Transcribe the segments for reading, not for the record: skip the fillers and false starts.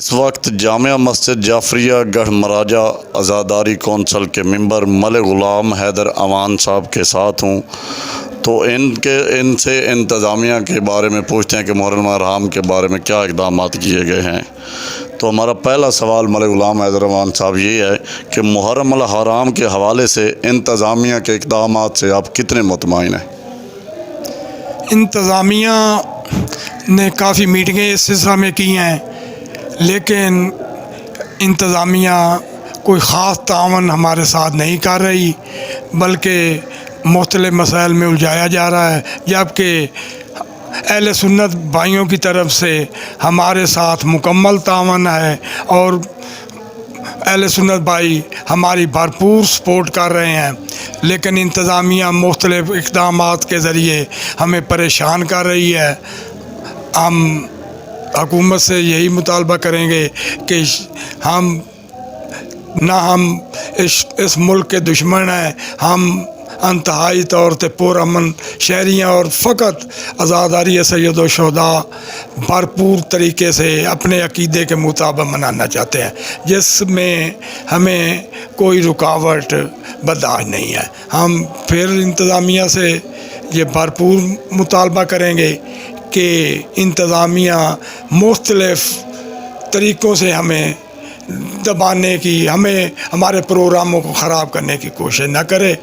اس وقت جامعہ مسجد جعفریہ گڑھ مراجہ عزاداری کونسل کے ممبر ملک غلام حیدر امان صاحب کے ساتھ ہوں، تو ان سے انتظامیہ کے بارے میں پوچھتے ہیں کہ محرم الحرام کے بارے میں کیا اقدامات کیے گئے ہیں۔ تو ہمارا پہلا سوال ملک غلام حیدر امان صاحب یہ ہے کہ محرم الحرام کے حوالے سے انتظامیہ کے اقدامات سے آپ کتنے مطمئن ہیں؟ انتظامیہ نے کافی میٹنگیں اس سلسلہ میں کی ہیں، لیکن انتظامیہ کوئی خاص تعاون ہمارے ساتھ نہیں کر رہی، بلکہ مختلف مسائل میں الجھایا جا رہا ہے، جبکہ اہل سنت بھائیوں کی طرف سے ہمارے ساتھ مکمل تعاون ہے اور اہل سنت بھائی ہماری بھرپور سپورٹ کر رہے ہیں، لیکن انتظامیہ مختلف اقدامات کے ذریعے ہمیں پریشان کر رہی ہے۔ ہم حکومت سے یہی مطالبہ کریں گے کہ ہم اس ملک کے دشمن ہیں، ہم انتہائی طور پہ پرامن شہری ہیں اور فقط عزاداری سید الشہداء بھرپور طریقے سے اپنے عقیدے کے مطابق منانا چاہتے ہیں، جس میں ہمیں کوئی رکاوٹ برداشت نہیں ہے۔ ہم پھر انتظامیہ سے یہ بھرپور مطالبہ کریں گے کہ انتظامیہ مختلف طریقوں سے ہمیں دبانے کی، ہمارے پروگراموں کو خراب کرنے کی کوشش نہ کرے۔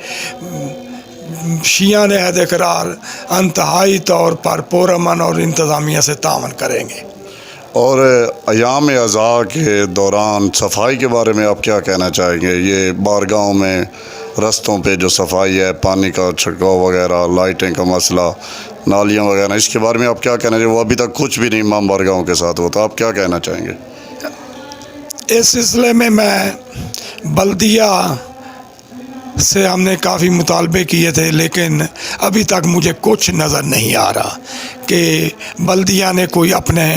شیعہ عہد اقرار انتہائی طور پر پرامن اور انتظامیہ سے تعاون کریں گے۔ اور ایام عزا کے دوران صفائی کے بارے میں آپ کیا کہنا چاہیں گے؟ یہ بارگاہوں میں رستوں پہ جو صفائی ہے، پانی کا چھڑکاؤ وغیرہ، لائٹنگ کا مسئلہ، نالیاں وغیرہ، اس کے بارے میں آپ کیا کہنا چاہیں گے؟ وہ ابھی تک کچھ بھی نہیں امام بارگاہوں کے ساتھ ہوتا، آپ کیا کہنا چاہیں گے؟ اس سلسلے میں بلدیہ سے ہم نے کافی مطالبے کیے تھے، لیکن ابھی تک مجھے کچھ نظر نہیں آ رہا کہ بلدیہ نے کوئی اپنے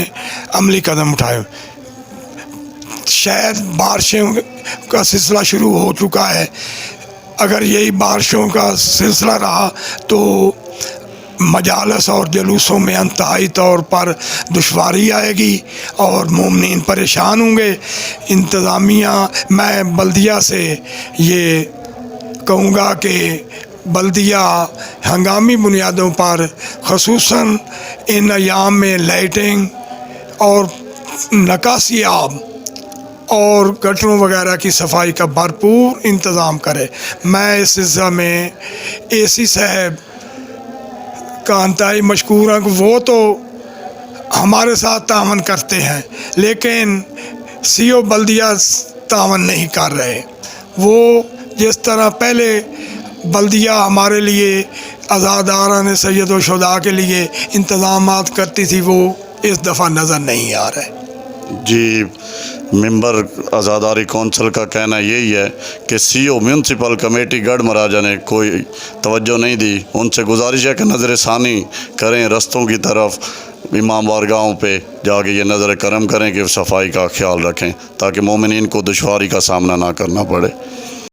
عملی قدم اٹھائے۔ شاید بارشوں کا سلسلہ شروع ہو چکا ہے، اگر یہی بارشوں کا سلسلہ رہا تو مجالس اور جلوسوں میں انتہائی طور پر دشواری آئے گی اور مومنین پریشان ہوں گے۔ انتظامیہ، میں بلدیہ سے یہ کہوں گا کہ بلدیہ ہنگامی بنیادوں پر خصوصاً ان ایام میں لائٹنگ اور نکاسی آب اور گٹروں وغیرہ کی صفائی کا بھرپور انتظام کرے۔ میں اس سلسلہ میں اے سی صاحب کا انتہائی مشکور ہوں کہ وہ تو ہمارے ساتھ تعاون کرتے ہیں، لیکن سی او بلدیہ تعاون نہیں کر رہے۔ وہ جس طرح پہلے بلدیہ ہمارے لیے عزاداران سید الشہداء کے لیے انتظامات کرتی تھی، وہ اس دفعہ نظر نہیں آ رہے۔ جی، ممبر عزاداری کونسل کا کہنا یہی ہے کہ سی او میونسپل کمیٹی گڑھ مراجہ نے کوئی توجہ نہیں دی۔ ان سے گزارش ہے کہ نظر ثانی کریں رستوں کی طرف، امام بارگاہوں پہ جا کے یہ نظر کرم کریں کہ صفائی کا خیال رکھیں تاکہ مومنین کو دشواری کا سامنا نہ کرنا پڑے۔